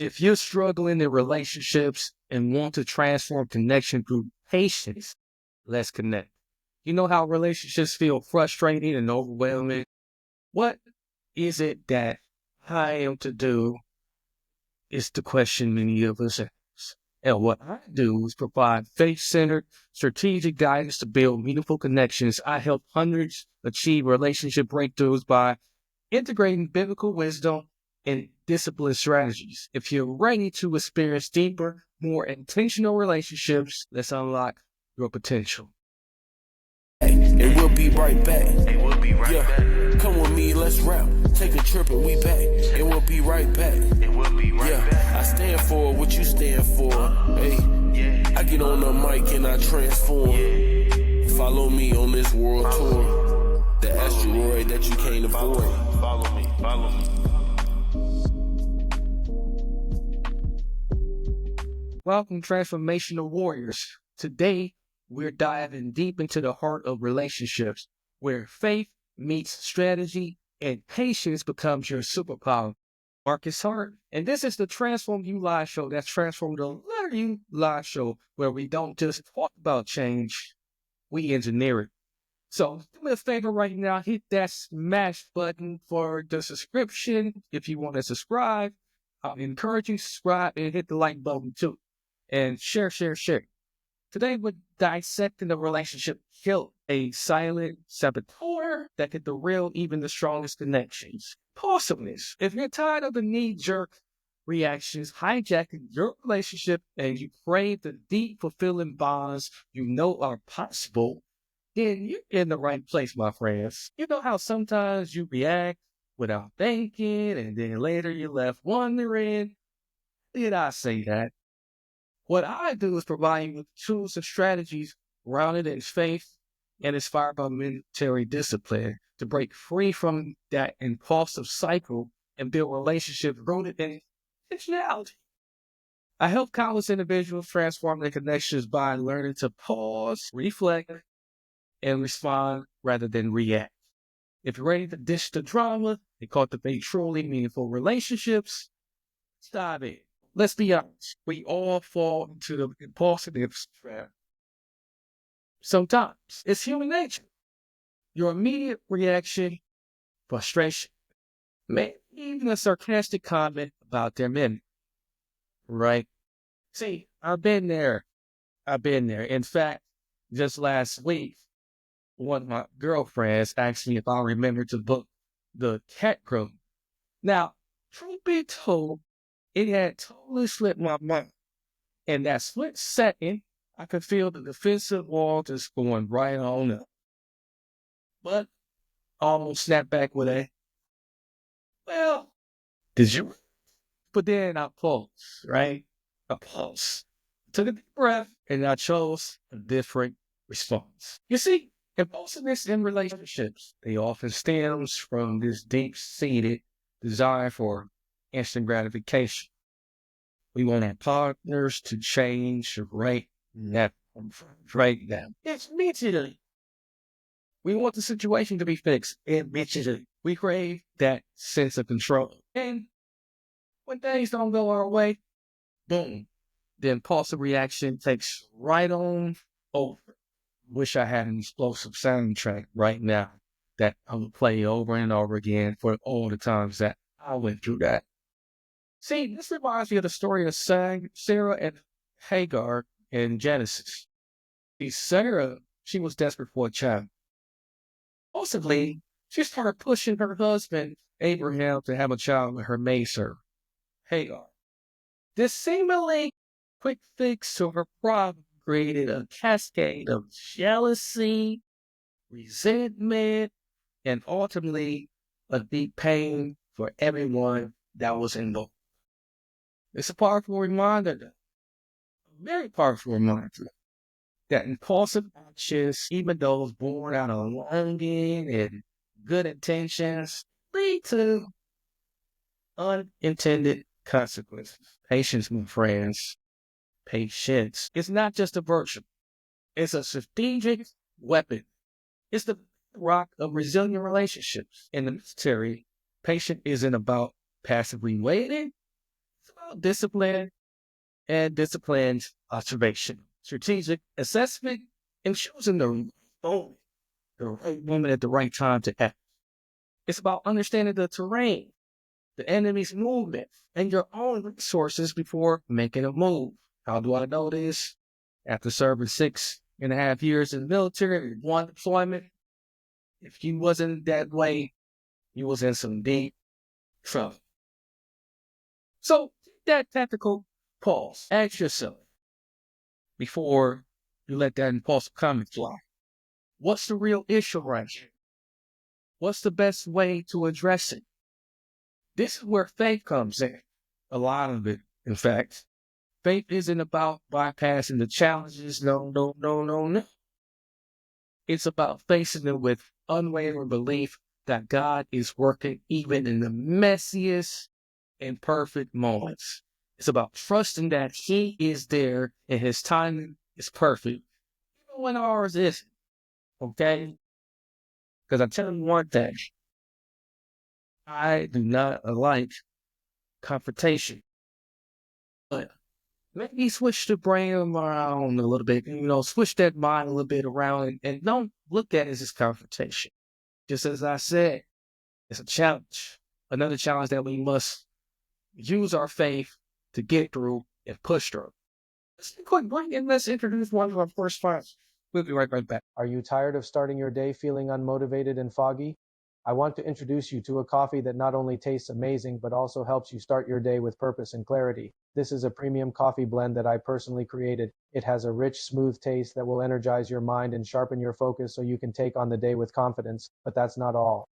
If you're struggling in relationships and want to transform connection through patience, let's connect. You know how relationships feel frustrating and overwhelming? What is it that I am to do is the question many of us ask. And what I do is provide faith-centered, strategic guidance to build meaningful connections. I help hundreds achieve relationship breakthroughs by integrating biblical wisdom and discipline strategies. If you're ready to experience deeper, more intentional relationships, let's unlock your potential. And we'll be right back. Come with me, let's rap. Take a trip and we back. And we'll be right back. I stand for what you stand for. Hey, I get on the mic and I transform. Follow me on this world tour. The asteroid that you can't avoid. Follow me. Welcome, Transformational Warriors. Today, we're diving deep into the heart of relationships, where faith meets strategy and patience becomes your superpower. Marcus Hart, and this is the Transform You Live Show. That's Transform the Letter You Live Show, where we don't just talk about change, we engineer it. So do me a favor right now, hit that smash button for the subscription. If you want to subscribe, I encourage you to subscribe and hit the like button too. And share. Today we're dissecting the relationship killer, a silent saboteur that could derail even the strongest connections. Impulsiveness. If you're tired of the knee-jerk reactions hijacking your relationship and you crave the deep, fulfilling bonds you know are possible, then you're in the right place, my friends. You know how sometimes you react without thinking, and then later you're left wondering, did I say that? What I do is provide you with tools and strategies grounded in faith and inspired by military discipline to break free from that impulsive cycle and build relationships rooted in intentionality. I help countless individuals transform their connections by learning to pause, reflect, and respond rather than react. If you're ready to dish the drama and cultivate truly meaningful relationships, let's dive in. Let's be honest, we all fall into the impulsiveness trap. Sometimes it's human nature. Your immediate reaction, frustration, maybe even a sarcastic comment about their men, right? See, I've been there. In fact, just last week, one of my girlfriends asked me if I remembered to book the cat room. Now, truth be told, it had totally slipped my mind. In that split second, I could feel the defensive wall just going right on up. But I almost snapped back with well, did you? But then I paused, right? I paused, took a deep breath, and I chose a different response. You see, impulsiveness in relationships, they often stems from this deep-seated desire for instant gratification. We want our partners to change right now. It's immediately. We want the situation to be fixed immediately. We crave that sense of control. And when things don't go our way, boom, the impulsive reaction takes right on over. Wish I had an explosive soundtrack right now that I would play over and over again for all the times that I went through that. See, this reminds me of the story of Sarah and Hagar in Genesis. See, Sarah, she was desperate for a child. Possibly, she started pushing her husband, Abraham, to have a child with her maidservant, Hagar. This seemingly quick fix to her problem created a cascade of jealousy, resentment, and ultimately a deep pain for everyone that was involved. It's a powerful reminder, a very powerful reminder, that impulsive actions, even those born out of longing and good intentions, lead to unintended consequences. Patience, my friends, patience. It's not just a virtue. It's a strategic weapon. It's the rock of resilient relationships. In the military, patience isn't about passively waiting. It's about discipline and disciplined observation, strategic assessment, and choosing the right moment at the right time to act. It's about understanding the terrain, the enemy's movement, and your own resources before making a move. How do I know this? After serving 6.5 years in the military, one deployment, if you wasn't that way, you was in some deep trouble. So that tactical pause. Ask yourself before you let that impulsive comment fly. What's the real issue right here? What's the best way to address it? This is where faith comes in. A lot of it, in fact. Faith isn't about bypassing the challenges. No, no, no, no, no. It's about facing them with unwavering belief that God is working even in the messiest and perfect moments. It's about trusting that He is there and His timing is perfect, even when ours isn't. Okay? Because I tell you one thing, I do not like confrontation. But maybe switch the brain around a little bit, switch that mind a little bit around and don't look at it as confrontation. Just as I said, it's a challenge. Another challenge that we must use our faith to get through and push through. Let's take a quick break and let's introduce one of our first sponsors. We'll be right back. Are you tired of starting your day feeling unmotivated and foggy? I want to introduce you to a coffee that not only tastes amazing, but also helps you start your day with purpose and clarity. This is a premium coffee blend that I personally created. It has a rich, smooth taste that will energize your mind and sharpen your focus so you can take on the day with confidence. But that's not all.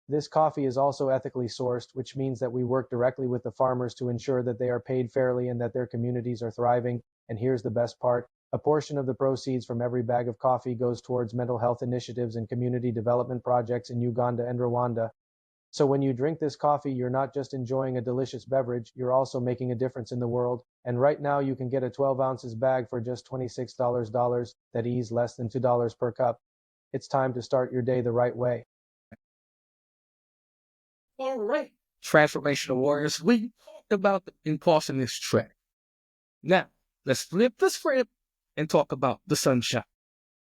This coffee is also ethically sourced, which means that we work directly with the farmers to ensure that they are paid fairly and that their communities are thriving. And here's the best part. A portion of the proceeds from every bag of coffee goes towards mental health initiatives and community development projects in Uganda and Rwanda. So when you drink this coffee, you're not just enjoying a delicious beverage, you're also making a difference in the world. And right now you can get a 12 ounces bag for just $26. That is less than $2 per cup. It's time to start your day the right way. All right, Transformational Warriors, we talked about the impulsiveness track. Now, let's flip the script and talk about the sunshine.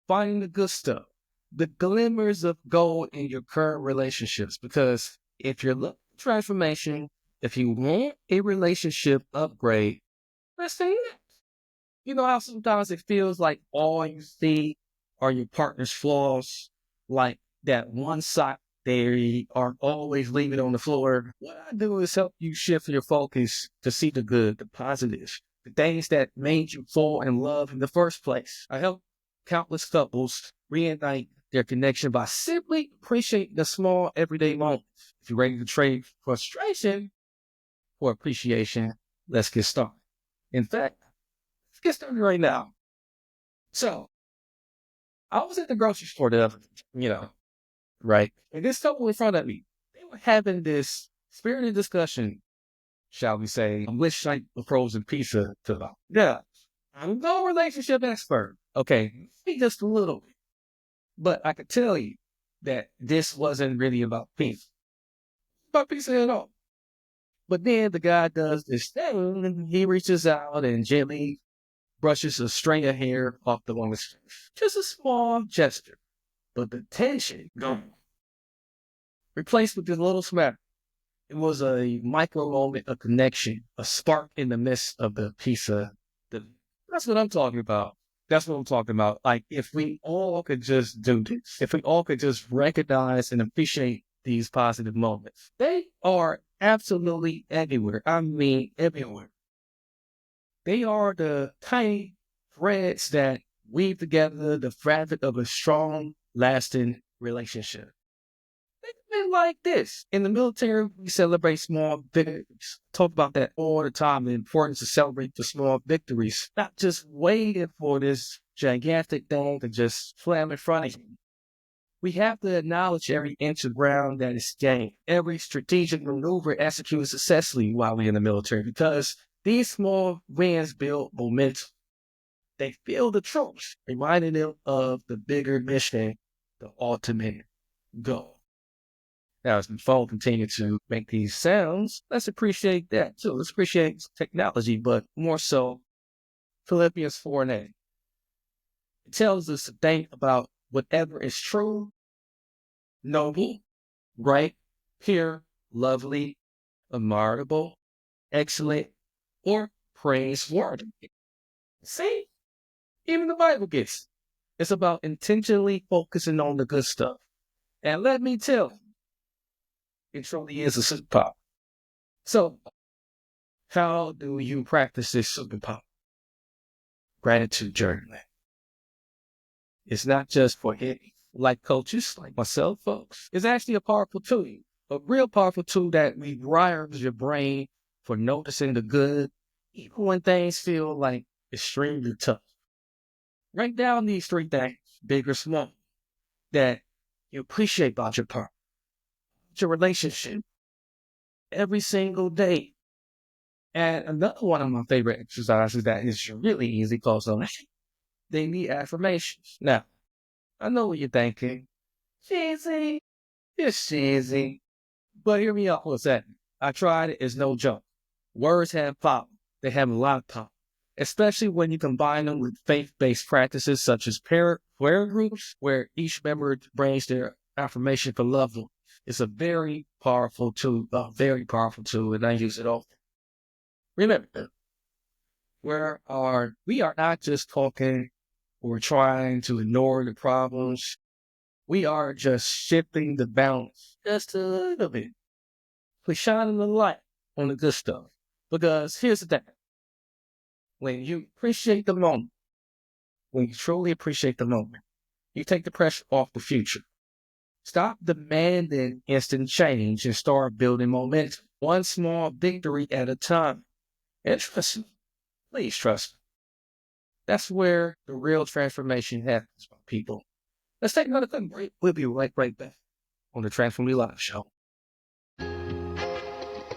Finding the good stuff, the glimmers of gold in your current relationships. Because if you're looking for transformation, if you want a relationship upgrade, let's say it. You know how sometimes it feels like all you see are your partner's flaws, like that one sock they are always leaving on the floor. What I do is help you shift your focus to see the good, the positive, the things that made you fall in love in the first place. I help countless couples reignite their connection by simply appreciating the small everyday moments. If you're ready to trade frustration for appreciation, let's get started. In fact, let's get started right now. So, I was at the grocery store the other, right? And this couple in front of me, they were having this spirited discussion, shall we say, which type of frozen pizza to buy. Yeah, I'm no relationship expert. Okay, maybe just a little bit. But I could tell you that this wasn't really about pizza. About pizza at all. But then the guy does this thing, and he reaches out and gently brushes a string of hair off the woman's face. Just a small gesture. But the tension gone. Replaced with this little smack. It was a micro moment of connection, a spark in the midst of the pizza. That's what I'm talking about. That's what I'm talking about. Like, if we all could just do this, if we all could just recognize and appreciate these positive moments, they are absolutely everywhere. I mean, everywhere. They are the tiny threads that weave together the fabric of a strong, lasting relationship. Think of it like this. In the military, we celebrate small victories. Talk about that all the time, the importance to celebrate the small victories. Not just waiting for this gigantic thing to just slam in front of you. We have to acknowledge every inch of ground that is gained, every strategic maneuver executed successfully while we're in the military, because these small wins build momentum. They feel the troops, reminding them of the bigger mission, the ultimate goal. Now, as the phone continues to make these sounds, let's appreciate that too. Let's appreciate technology, but more so Philippians 4:8. It tells us to think about whatever is true, noble, right, pure, lovely, admirable, excellent, or praiseworthy. See, even the Bible gets it. It's about intentionally focusing on the good stuff. And let me tell you, it truly is a superpower. So, how do you practice this superpower? Gratitude journaling. It's not just for life coaches like myself, folks. It's actually a powerful tool, a real powerful tool that rewires your brain for noticing the good, even when things feel like extremely tough. Write down these 3 things, big or small, that you appreciate about your partner, your relationship, every single day. And another one of my favorite exercises that is really easy calls on daily affirmations. Now, I know what you're thinking. Cheesy. It's cheesy. But hear me out for a second. I tried it. It's no joke. Words have power. They have a lot of power, especially when you combine them with faith-based practices such as prayer groups, where each member brings their affirmation for loved ones. It's a very powerful tool, and I use it often. Remember, we are not just talking or trying to ignore the problems. We are just shifting the balance just a little bit. We're shining the light on the good stuff. Because here's the thing. When you appreciate the moment, when you truly appreciate the moment, you take the pressure off the future. Stop demanding instant change and start building momentum, one small victory at a time. And trust me, please trust me. That's where the real transformation happens, people. Let's take another quick break. We'll be right back on the Transformative Live Show.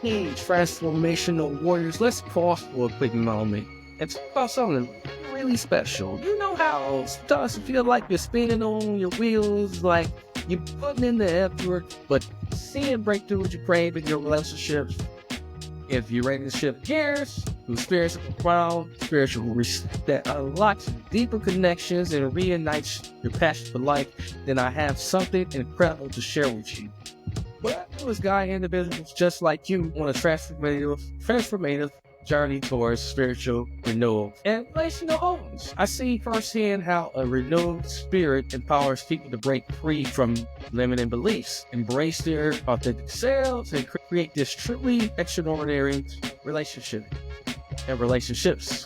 Hey, Transformational Warriors, let's pause for a quick moment and talk about something really special. You know how it starts to feel like you're spinning on your wheels, like you're putting in the effort, but seeing breakthroughs you crave in your relationships. If you're ready to shift gears to spiritual ground, spiritual reset that unlocks deeper connections and reignites your passion for life, then I have something incredible to share with you. What I do is guide individuals just like you on a transformative journey towards spiritual renewal and relational wholeness. I see firsthand how a renewed spirit empowers people to break free from limiting beliefs, embrace their authentic selves, and create this truly extraordinary relationships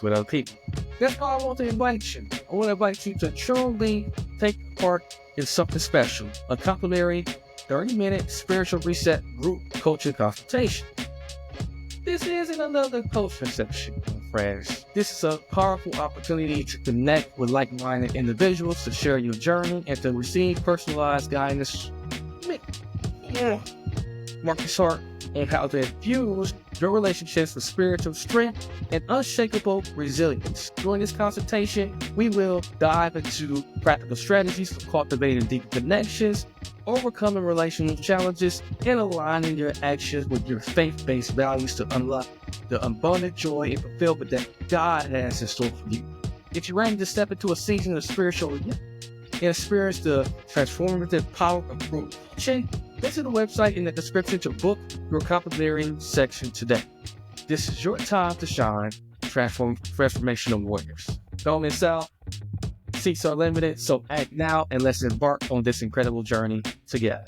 with other people. That's why I want to invite you. I want to invite you to truly take part in something special, a complimentary 30-minute spiritual reset group coaching consultation. This isn't another coaching session, my friends. This is a powerful opportunity to connect with like-minded individuals, to share your journey, and to receive personalized guidance. Marcus Hart, on how to infuse your relationships with spiritual strength and unshakable resilience. During this consultation, we will dive into practical strategies for cultivating deeper connections, overcoming relational challenges, and aligning your actions with your faith-based values to unlock the abundant joy and fulfillment that God has in store for you. If you're ready to step into a season of spiritual renewal and experience the transformative power of group coaching, visit the website in the description to book your complimentary section today. This is your time to shine, Transformational Warriors. Don't miss out. Seats are limited, so act now and let's embark on this incredible journey together.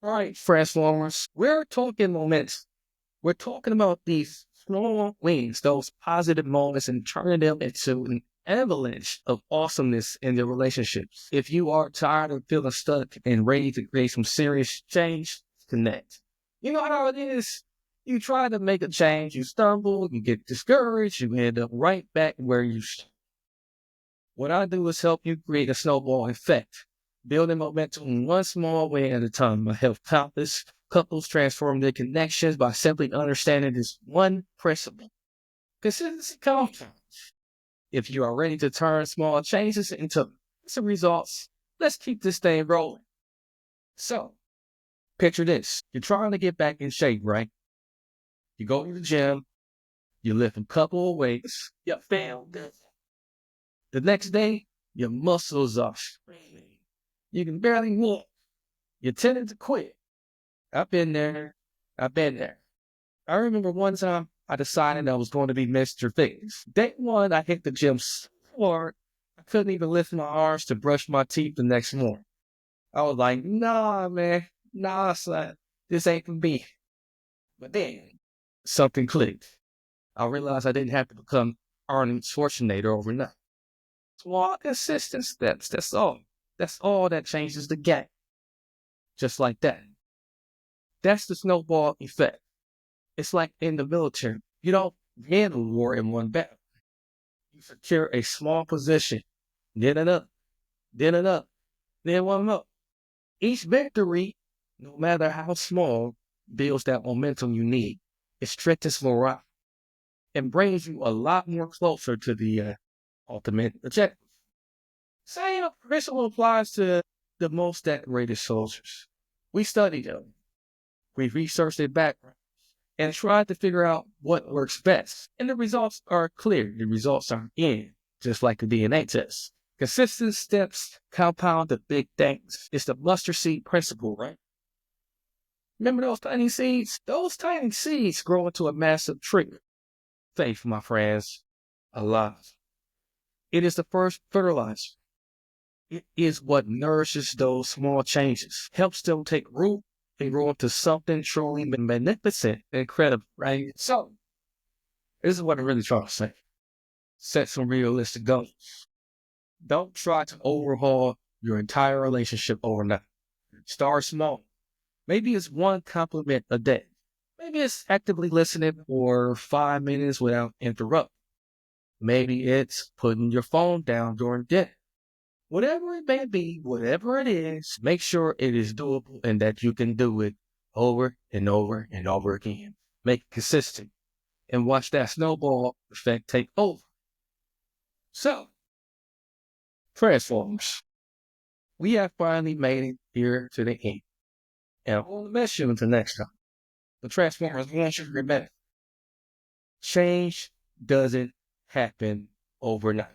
All right, Transformers, we're talking moments. We're talking about these small wins, those positive moments, and turning them into an avalanche of awesomeness in your relationships. If you are tired of feeling stuck and ready to create some serious change, connect. You know how it is. You try to make a change, you stumble, you get discouraged, you end up right back where you started. What I do is help you create a snowball effect, building momentum one small way at a time. I help countless couples transform their connections by simply understanding this one principle. Consistency compounds. If you are ready to turn small changes into some results, let's keep this thing rolling. So, Picture this. You're trying to get back in shape, right? You go to the gym, you lift a couple of weights, you fail. The next day, your muscles are straining. You can barely walk. You're tempted to quit. I've been there. I remember one time I decided I was going to be Mr. Fitness. Day one, I hit the gym so hard, I couldn't even lift my arms to brush my teeth the next morning. I was like, nah, man. Nah, son. This ain't for me. But then, something clicked. I realized I didn't have to become Arnold Schwarzenegger overnight. Small, consistent steps, that's all. That's all that changes the game. Just like that. That's the snowball effect. It's like in the military. You don't win a war in one battle. You secure a small position, then another, then another, then one more. Each victory, no matter how small, builds that momentum you need. It strengthens morale and brings you a lot more closer to the ultimate objective. Same principle applies to the most decorated soldiers. We studied them. We researched their backgrounds and tried to figure out what works best. And the results are clear. The results are in, just like the DNA test. Consistent steps compound the big things. It's the mustard seed principle, right? Remember those tiny seeds? Those tiny seeds grow into a massive tree. Faith, my friends, alive. It is the first fertilizer. It is what nourishes those small changes, helps them take root and grow into something truly magnificent, incredible, right? So, this is what I'm really trying to say. Set some realistic goals. Don't try to overhaul your entire relationship overnight. Start small. Maybe it's one compliment a day. Maybe it's actively listening for 5 minutes without interrupting. Maybe it's putting your phone down during dinner. Whatever it may be, whatever it is, make sure it is doable and that you can do it over and over and over again. Make it consistent and watch that snowball effect take over. So, Transformers, we have finally made it here to the end. And I want to miss you until next time. The Transformers want you to remember, change doesn't happen overnight.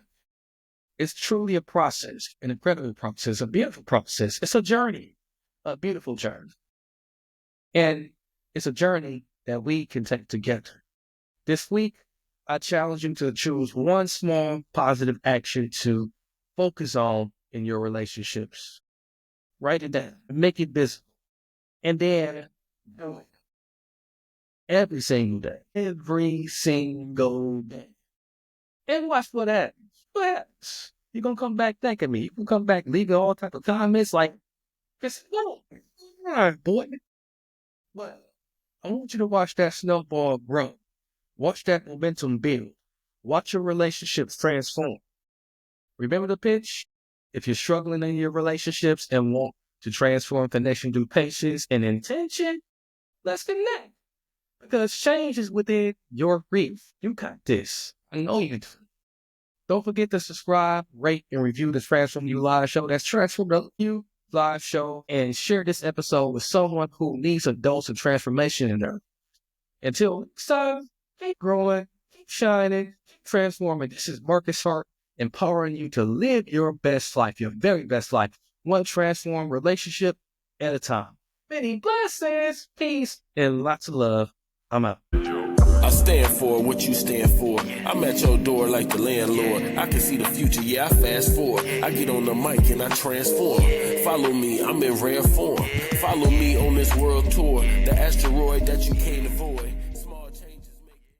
It's truly a process, an incredible process, a beautiful process. It's a journey, a beautiful journey. And it's a journey that we can take together. This week, I challenge you to choose one small positive action to focus on in your relationships. Write it down, make it visible, and then do it. Every single day. Every single day. And watch what happens. What happens? You're going to come back thanking me. You can come back leaving all type of comments like, all right, boy. But I want you to watch that snowball grow. Watch that momentum build. Watch your relationships transform. Remember the pitch? If you're struggling in your relationships and want to transform connection through patience and intention, let's connect. Because change is within your reach. You got this. I know you do. Don't forget to subscribe, rate, and review the Transformative Live Show. That's Transformative Live Show. And share this episode with someone who needs a dose of transformation in there. Until next time, keep growing, keep shining, keep transforming. This is Marcus Hart, empowering you to live your best life, your very best life, one transformed relationship at a time. Many blessings, peace, and lots of love. I'm out. I stand for what you stand for. I'm at your door like the landlord. I can see the future, yeah, I fast forward. I get on the mic and I transform. Follow me, I'm in rare form. Follow me on this world tour. The asteroid that you can't avoid.